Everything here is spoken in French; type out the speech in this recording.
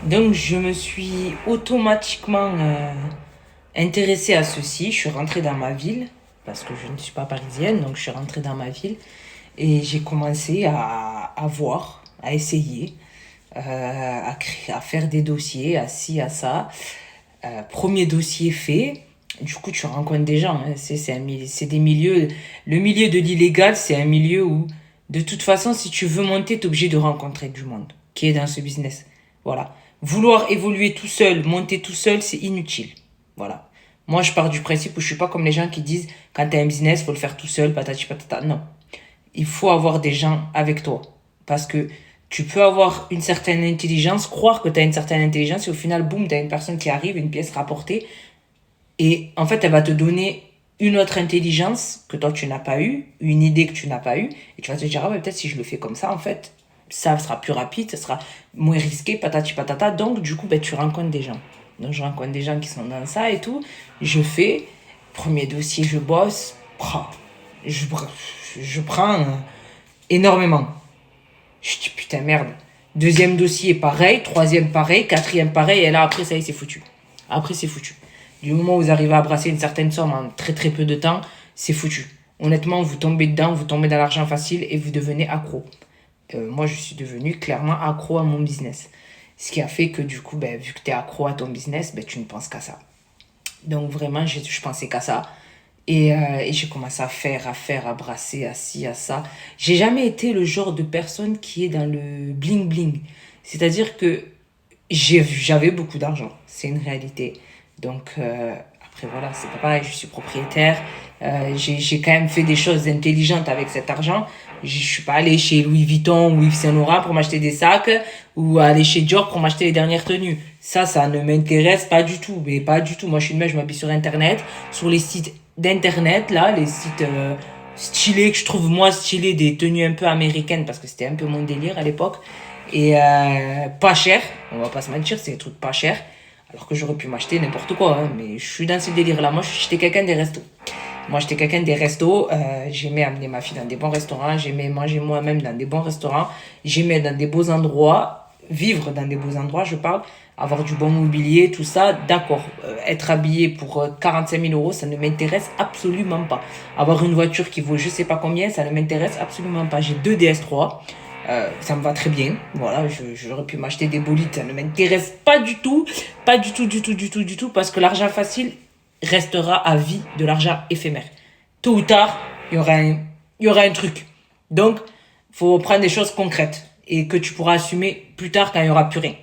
Donc, je me suis automatiquement intéressée à ceci. Je suis rentrée dans ma ville, parce que je ne suis pas parisienne, donc je suis rentrée dans ma ville. Et j'ai commencé à voir, à essayer, à faire des dossiers, à ci, à ça. Premier dossier fait. Du coup, tu rencontres des gens, hein. C'est des milieux. Le milieu de l'illégal, c'est un milieu où, de toute façon, si tu veux monter, tu es obligé de rencontrer du monde qui est dans ce business. Voilà. Vouloir évoluer tout seul, monter tout seul, c'est inutile. Voilà. Moi, je pars du principe où je suis pas comme les gens qui disent quand tu as un business, faut le faire tout seul, patati patata. Non. Il faut avoir des gens avec toi. Parce que tu peux avoir une certaine intelligence, croire que tu as une certaine intelligence, et au final, boum, tu as une personne qui arrive, une pièce rapportée, et en fait, elle va te donner une autre intelligence que toi tu n'as pas eu, une idée que tu n'as pas eue, et tu vas te dire, ah ouais, peut-être si je le fais comme ça, en fait, ça sera plus rapide, ça sera moins risqué, patati patata. Donc, du coup, ben, tu rencontres des gens. Donc, je rencontre des gens qui sont dans ça et tout. Je fais, premier dossier, je bosse, je, je prends énormément. Je dis, putain, merde. Deuxième dossier, pareil. Troisième, pareil. Quatrième, pareil. Et là, après, ça y est, c'est foutu. Après, c'est foutu. Du moment où vous arrivez à brasser une certaine somme en très très peu de temps, c'est foutu. Honnêtement, vous tombez dedans, vous tombez dans l'argent facile et vous devenez accro. Moi, je suis devenu clairement accro à mon business. Ce qui a fait que du coup, ben, vu que tu es accro à ton business, ben, tu ne penses qu'à ça. Donc vraiment, je pensais qu'à ça. Et j'ai commencé à brasser, à ci, à ça. J'ai jamais été le genre de personne qui est dans le bling bling. C'est-à-dire que j'avais beaucoup d'argent. C'est une réalité. Donc, après, voilà, c'est pas pareil. Je suis propriétaire. J'ai quand même fait des choses intelligentes avec cet argent. Je suis pas allé chez Louis Vuitton ou Yves Saint Laurent pour m'acheter des sacs ou aller chez Dior pour m'acheter les dernières tenues. Ça ne m'intéresse pas du tout. Mais pas du tout. Moi, je suis une meuf, je m'habille sur Internet, sur les sites d'internet là, les sites stylés que je trouve moi stylés, des tenues un peu américaines parce que c'était un peu mon délire à l'époque, et pas cher, on va pas se mentir, c'est des trucs pas chers, alors que j'aurais pu m'acheter n'importe quoi, hein, mais je suis dans ce délire là. Moi j'étais quelqu'un des restos. Moi j'étais quelqu'un des restos, j'aimais amener ma fille dans des bons restaurants, j'aimais manger moi-même dans des bons restaurants, j'aimais dans des beaux endroits, vivre dans des beaux endroits, je parle, avoir du bon mobilier, tout ça, d'accord. Être habillé pour 45 000 euros, ça ne m'intéresse absolument pas. Avoir une voiture qui vaut je sais pas combien, ça ne m'intéresse absolument pas. J'ai deux DS3, ça me va très bien. Voilà, j'aurais pu m'acheter des bolides, ça ne m'intéresse pas du tout. Pas du tout, du tout, du tout, du tout, parce que l'argent facile restera à vie de l'argent éphémère. Tôt ou tard, il y aura un truc. Donc, faut prendre des choses concrètes et que tu pourras assumer plus tard quand il n'y aura plus rien.